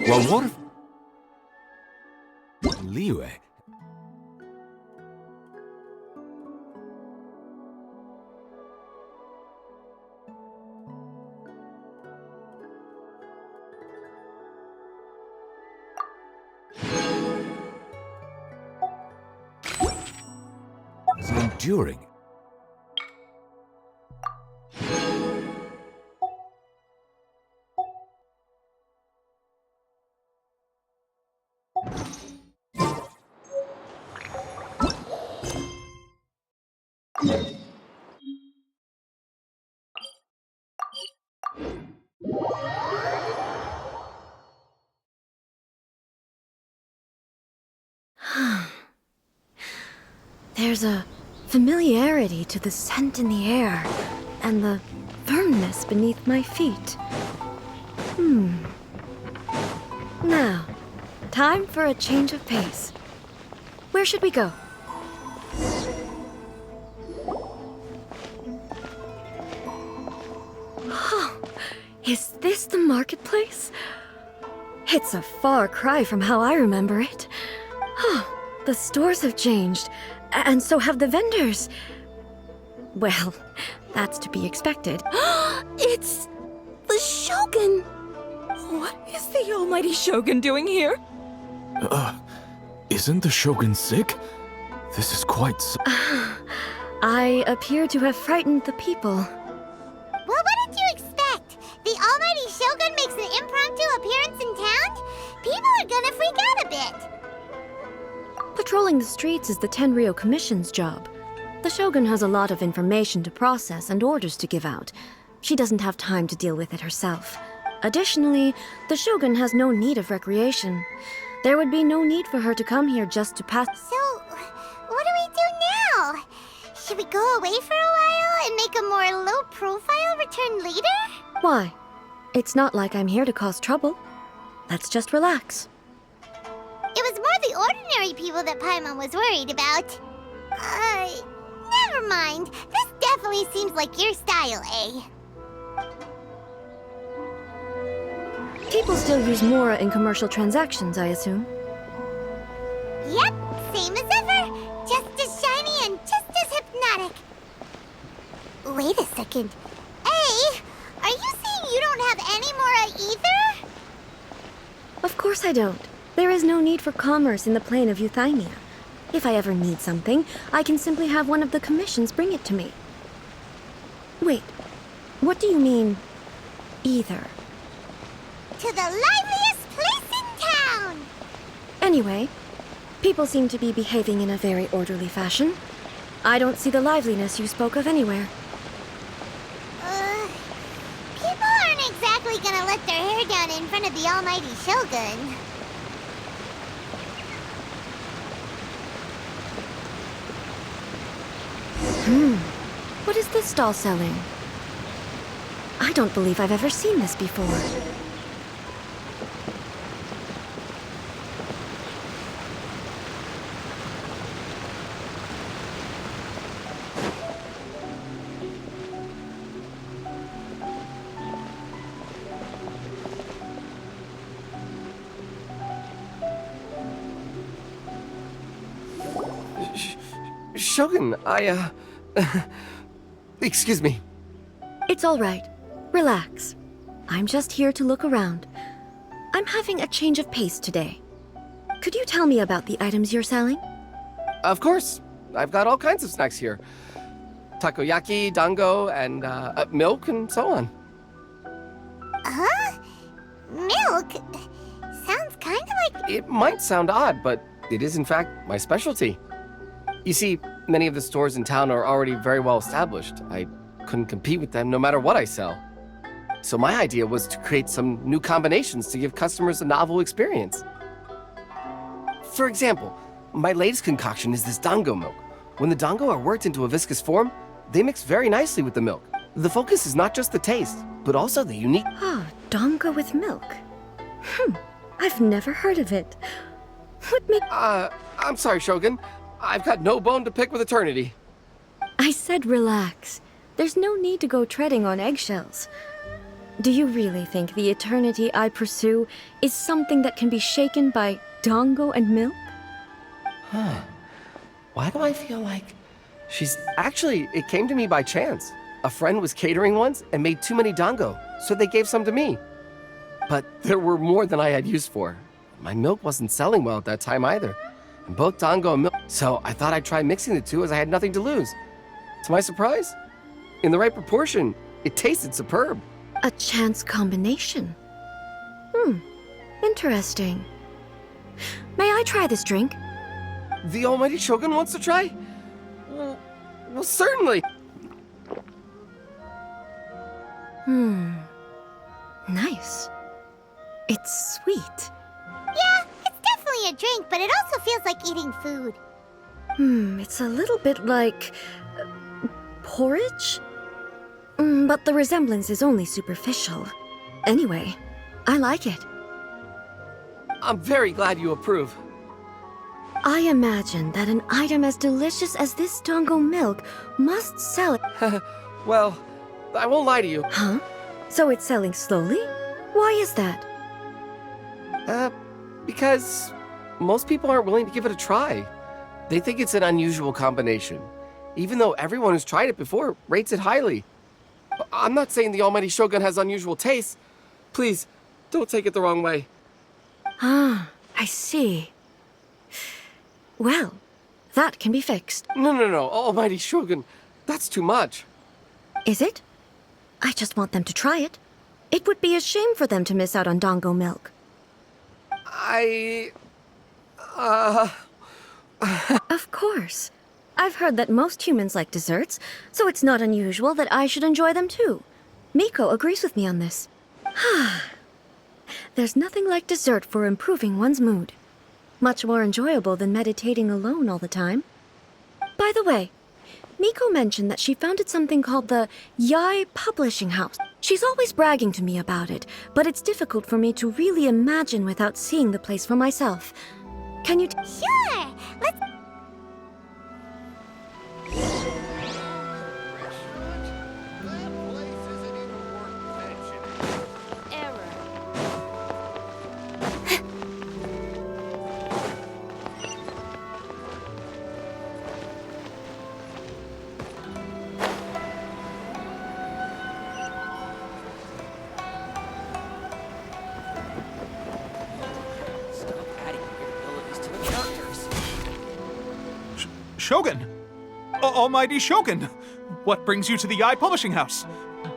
Well, what if... Liyue? Is enduring. There's a familiarity to the scent in the air and the firmness beneath my feet. Now, time for a change of pace. Where should we go? Is this the marketplace? It's a far cry from how I remember it. The stores have changed, and so have the vendors. Well, that's to be expected. It's the Shogun! What is the almighty Shogun doing here? Isn't the Shogun sick? This is quite... I appear to have frightened the people. Well, what did you expect? The almighty Shogun makes an impromptu appearance in town? People are gonna freak out a bit. Patrolling the streets is the Tenryou Commission's job. The Shogun has a lot of information to process and orders to give out. She doesn't have time to deal with it herself. Additionally, the Shogun has no need of recreation. There would be no need for her to come here just to pass... So, what do we do now? Should we go away for a while and make a more low-profile return later? Why? It's not like I'm here to cause trouble. Let's just relax. It was more the ordinary people that Paimon was worried about. Never mind. This definitely seems like your style, eh? People still use Mora in commercial transactions, I assume. Yep, same as ever. Just as shiny and just as hypnotic. Wait a second. Hey, are you saying you don't have any Mora either? Of course I don't. There is no need for commerce in the plane of Euthymia. If I ever need something, I can simply have one of the commissions bring it to me. Wait, what do you mean, either? To the liveliest place in town! Anyway, people seem to be behaving in a very orderly fashion. I don't see the liveliness you spoke of anywhere. People aren't exactly gonna let their hair down in front of the almighty Shogun. What is this stall selling? I don't believe I've ever seen this before. Shogun, excuse me. It's all right. Relax. I'm just here to look around. I'm having a change of pace today. Could you tell me about the items you're selling? Of course. I've got all kinds of snacks here. Takoyaki, dango, and milk, and so on. Huh? Milk? Sounds kind of like... It might sound odd, but it is in fact my specialty. You see, many of the stores in town are already very well established. I couldn't compete with them no matter what I sell. So my idea was to create some new combinations to give customers a novel experience. For example, my latest concoction is this dango milk. When the dango are worked into a viscous form, they mix very nicely with the milk. The focus is not just the taste, but also the unique... Ah, dango with milk. I've never heard of it. What made... I'm sorry, Shogun. I've got no bone to pick with eternity. I said relax. There's no need to go treading on eggshells. Do you really think the eternity I pursue is something that can be shaken by dango and milk? Huh. Why do I feel like she's... Actually, it came to me by chance. A friend was catering once and made too many dango, so they gave some to me. But there were more than I had use for. My milk wasn't selling well at that time either. And both dango and milk... So I thought I'd try mixing the two as I had nothing to lose. To my surprise, in the right proportion, it tasted superb. A chance combination. Interesting. May I try this drink? The almighty shogun wants to try? Well, certainly. Nice. It's sweet. Yeah, it's definitely a drink, but it also feels like eating food. It's a little bit like... porridge? But the resemblance is only superficial. Anyway, I like it. I'm very glad you approve. I imagine that an item as delicious as this dango milk must sell it. Well, I won't lie to you. Huh? So it's selling slowly? Why is that? Because most people aren't willing to give it a try. They think it's an unusual combination, even though everyone who's tried it before rates it highly. I'm not saying the almighty shogun has unusual tastes. Please, don't take it the wrong way. Ah, I see. Well, that can be fixed. No, almighty shogun, that's too much. Is it? I just want them to try it. It would be a shame for them to miss out on dango milk. Of course. I've heard that most humans like desserts, so it's not unusual that I should enjoy them too. Miko agrees with me on this. There's nothing like dessert for improving one's mood. Much more enjoyable than meditating alone all the time. By the way, Miko mentioned that she founded something called the Yai Publishing House. She's always bragging to me about it, but it's difficult for me to really imagine without seeing the place for myself. Can you Sure, let's... Shogun! Almighty Shogun! What brings you to the Yai Publishing House?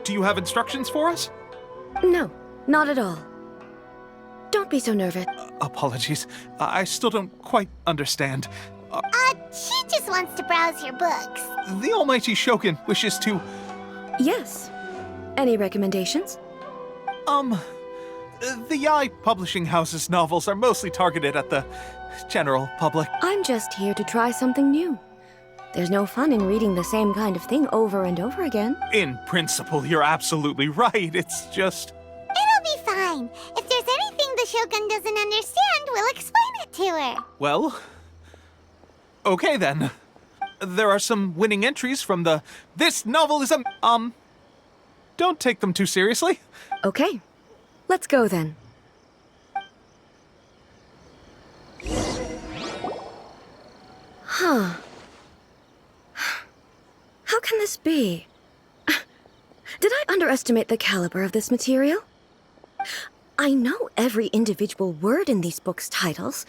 Do you have instructions for us? No, not at all. Don't be so nervous. Apologies. I still don't quite understand. She just wants to browse your books. The Almighty Shogun wishes to... Yes. Any recommendations? The Yai Publishing House's novels are mostly targeted at the general public. I'm just here to try something new. There's no fun in reading the same kind of thing over and over again. In principle, you're absolutely right. It's just... It'll be fine. If there's anything the Shogun doesn't understand, we'll explain it to her. Well... okay then. There are some winning entries from the This Novel is a... Don't take them too seriously. Okay. Let's go then. Huh. How can this be? Did I underestimate the caliber of this material? I know every individual word in these books' titles,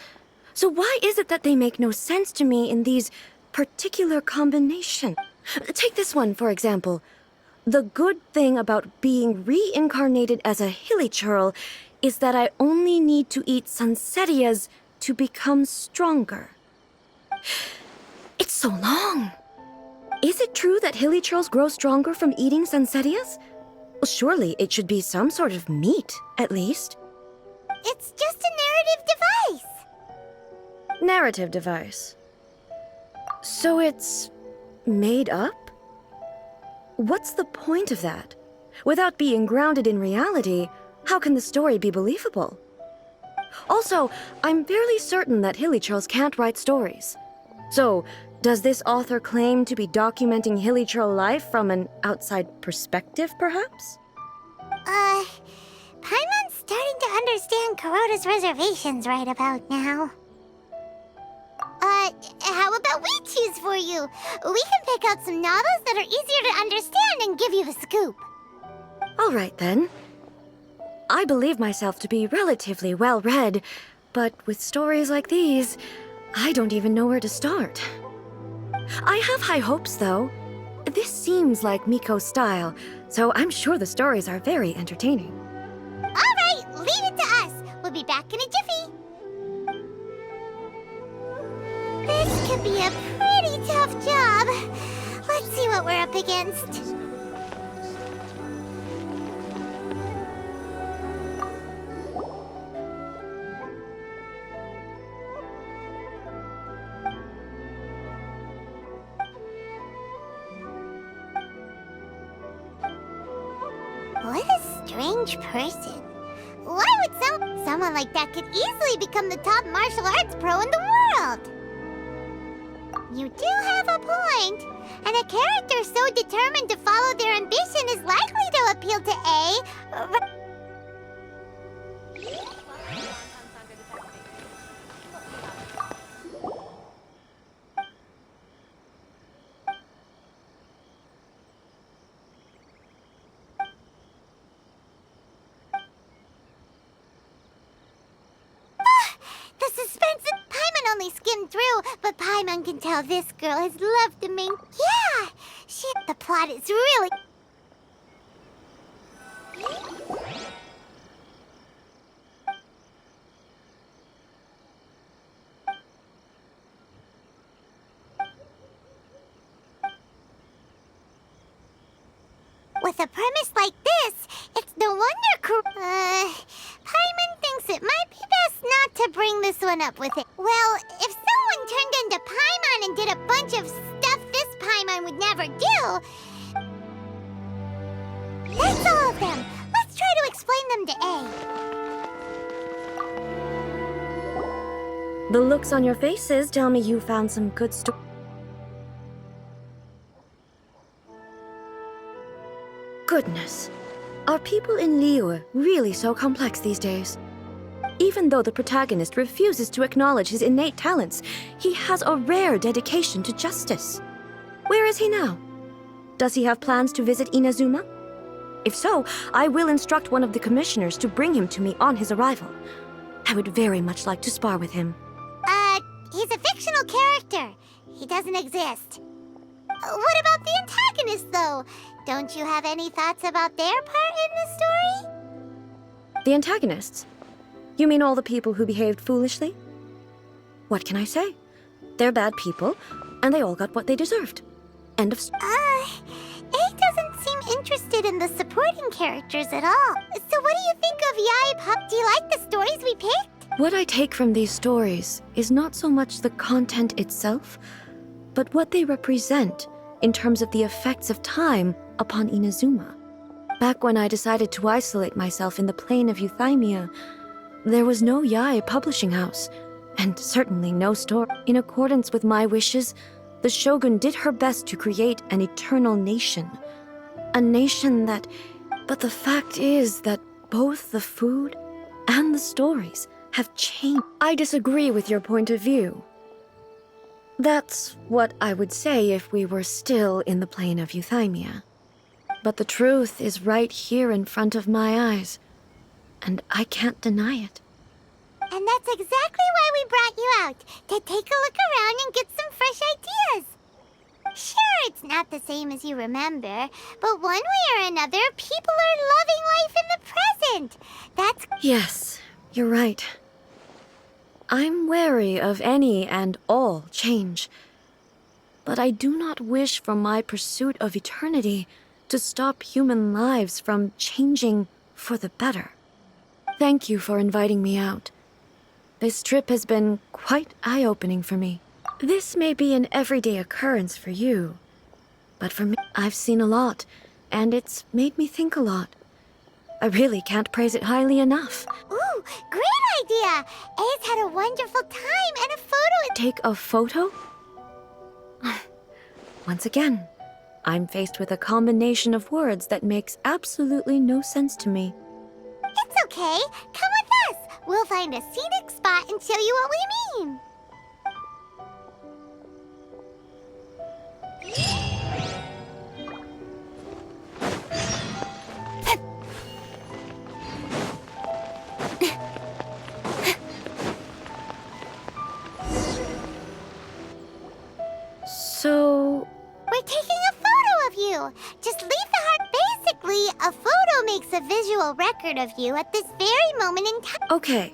so why is it that they make no sense to me in these particular combinations? Take this one, for example. The good thing about being reincarnated as a hilly churl is that I only need to eat sunsettias to become stronger. It's so long. Is it true that hilly churls grow stronger from eating sunsettias? Well, surely it should be some sort of meat, at least. It's just a narrative device. Narrative device. So it's made up? What's the point of that? Without being grounded in reality, how can the story be believable? Also, I'm fairly certain that hilly churls can't write stories. So, does this author claim to be documenting hilly churl life from an outside perspective, perhaps? Paimon's starting to understand Kuroda's reservations right about now. How about we choose for you? We can pick out some novels that are easier to understand and give you the scoop. All right, then. I believe myself to be relatively well-read, but with stories like these, I don't even know where to start. I have high hopes, though. This seems like Miko's style, so I'm sure the stories are very entertaining. All right, leave it to us. We'll be back in a jiffy. This could be a pretty tough job. Let's see what we're up against. What a strange person. Why would someone like that could easily become the top martial arts pro in the world? You do have a point. And a character so determined to follow their ambition is likely to appeal to A. The suspense of Paimon only skimmed through, but Paimon can tell this girl has loved the main. Yeah, the plot is really. With a premise like this, it's no wonder Paimon thinks it might be best not to bring this one up with it. Well, if someone turned into Paimon and did a bunch of stuff this Paimon would never do... That's all of them. Let's try to explain them to A. The looks on your faces tell me you found some good stories. Goodness. Are people in Liyue really so complex these days? Even though the protagonist refuses to acknowledge his innate talents, he has a rare dedication to justice. Where is he now? Does he have plans to visit Inazuma? If so, I will instruct one of the commissioners to bring him to me on his arrival. I would very much like to spar with him. He's a fictional character. He doesn't exist. What about the antagonist, though? Don't you have any thoughts about their part in the story? The antagonists? You mean all the people who behaved foolishly? What can I say? They're bad people, and they all got what they deserved. End of story. A doesn't seem interested in the supporting characters at all. So what do you think of Yae Pup? Do you like the stories we picked? What I take from these stories is not so much the content itself, but what they represent in terms of the effects of time upon Inazuma. Back when I decided to isolate myself in the plain of Euthymia, there was no Yae publishing house, and certainly no store. In accordance with my wishes, the shogun did her best to create an eternal nation. A nation that... But the fact is that both the food and the stories have changed. I disagree with your point of view. That's what I would say if we were still in the plain of Euthymia. But the truth is right here in front of my eyes, and I can't deny it. And that's exactly why we brought you out, to take a look around and get some fresh ideas. Sure, it's not the same as you remember, but one way or another, people are loving life in the present. That's... Yes, you're right. I'm wary of any and all change, but I do not wish for my pursuit of eternity to stop human lives from changing for the better. Thank you for inviting me out. This trip has been quite eye-opening for me. This may be an everyday occurrence for you, but for me, I've seen a lot, and it's made me think a lot. I really can't praise it highly enough. Ooh, great idea! A's had a wonderful time and a photo... Take a photo? Once again, I'm faced with a combination of words that makes absolutely no sense to me. It's okay. Come with us. We'll find a scenic spot and show you what we mean. So, We're taking a photo of you. Just leave the heart. Basically, a photo makes a visual record of you at this very moment in time. okay.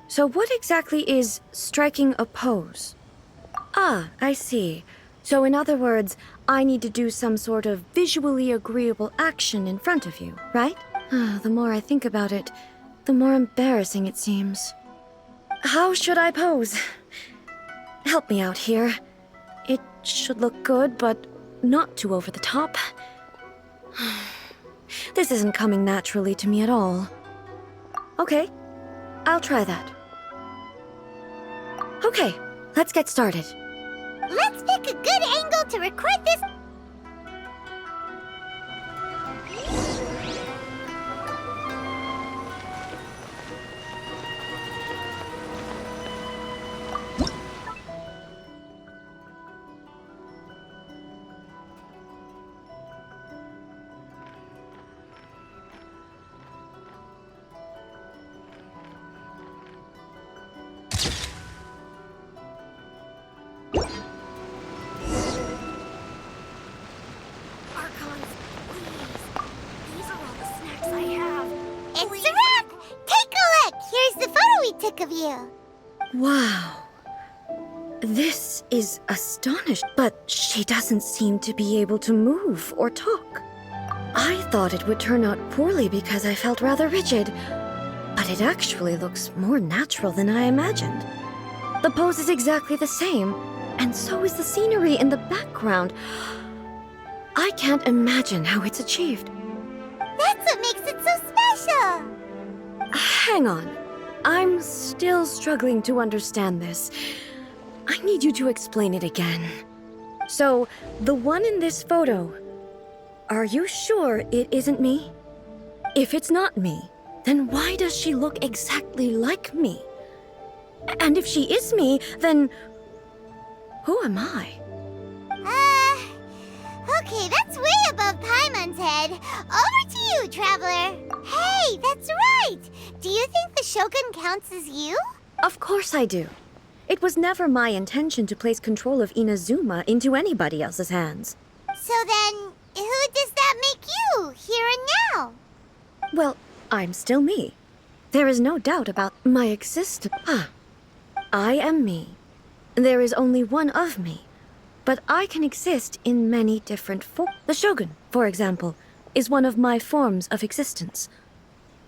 So what exactly is striking a pose? Ah, I see. So in other words, I need to do some sort of visually agreeable action in front of you, right? The more I think about it, the more embarrassing it seems. How should I pose? Help me out here. It should look good, but not too over the top. This isn't coming naturally to me at all. Okay, I'll try that. Okay, let's get started. Let's pick a good angle to record this. It's a wrap! Take a look! Here's the photo we took of you. Wow. This is astonishing, but she doesn't seem to be able to move or talk. I thought it would turn out poorly because I felt rather rigid, but it actually looks more natural than I imagined. The pose is exactly the same, and so is the scenery in the background. I can't imagine how it's achieved. That's what makes it so special. Hang on. I'm still struggling to understand this. I need you to explain it again. So, the one in this photo, are you sure it isn't me? If it's not me, then why does she look exactly like me? And if she is me, then who am I? Okay, that's way above Paimon's head. Over to you, Traveler. Hey, that's right! Do you think the Shogun counts as you? Of course I do. It was never my intention to place control of Inazuma into anybody else's hands. So then, who does that make you, here and now? Well, I'm still me. There is no doubt about my existence. I am me. There is only one of me. But I can exist in many different forms. The Shogun, for example, is one of my forms of existence.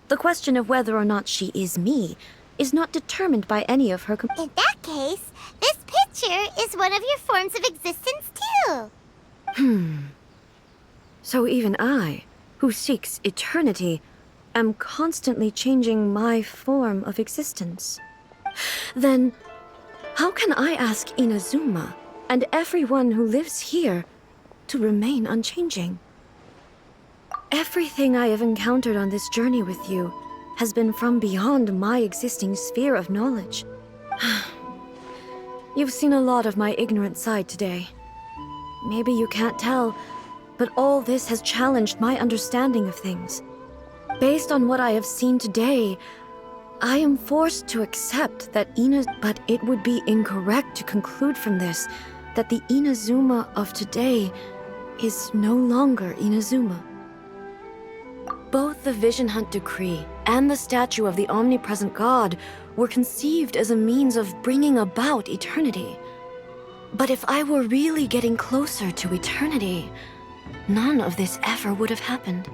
The question of whether or not she is me is not determined by any of her In that case, this picture is one of your forms of existence too. So even I, who seeks eternity, am constantly changing my form of existence. Then, how can I ask Inazuma and everyone who lives here to remain unchanging? Everything I have encountered on this journey with you has been from beyond my existing sphere of knowledge. You've seen a lot of my ignorant side today. Maybe you can't tell, but all this has challenged my understanding of things. Based on what I have seen today, I am forced to accept that but it would be incorrect to conclude from this that the Inazuma of today is no longer Inazuma. Both the Vision Hunt Decree and the statue of the omnipresent God were conceived as a means of bringing about eternity. But if I were really getting closer to eternity, none of this ever would have happened.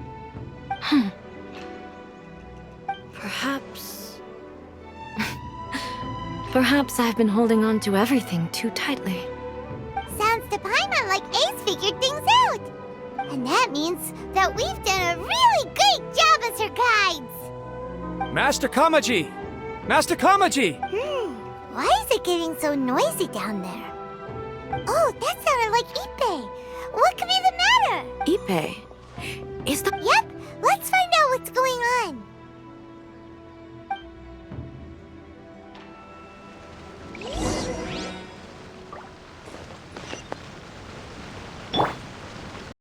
Perhaps... Perhaps I've been holding on to everything too tightly. Sounds to Paimon like Ace figured things out. And that means that we've done a really great job as her guides. Master Kamaji! Master Kamaji! Why is it getting so noisy down there? Oh, that sounded like Ippei. What could be the matter? Ipe, is the... Yep, let's find out what's going on.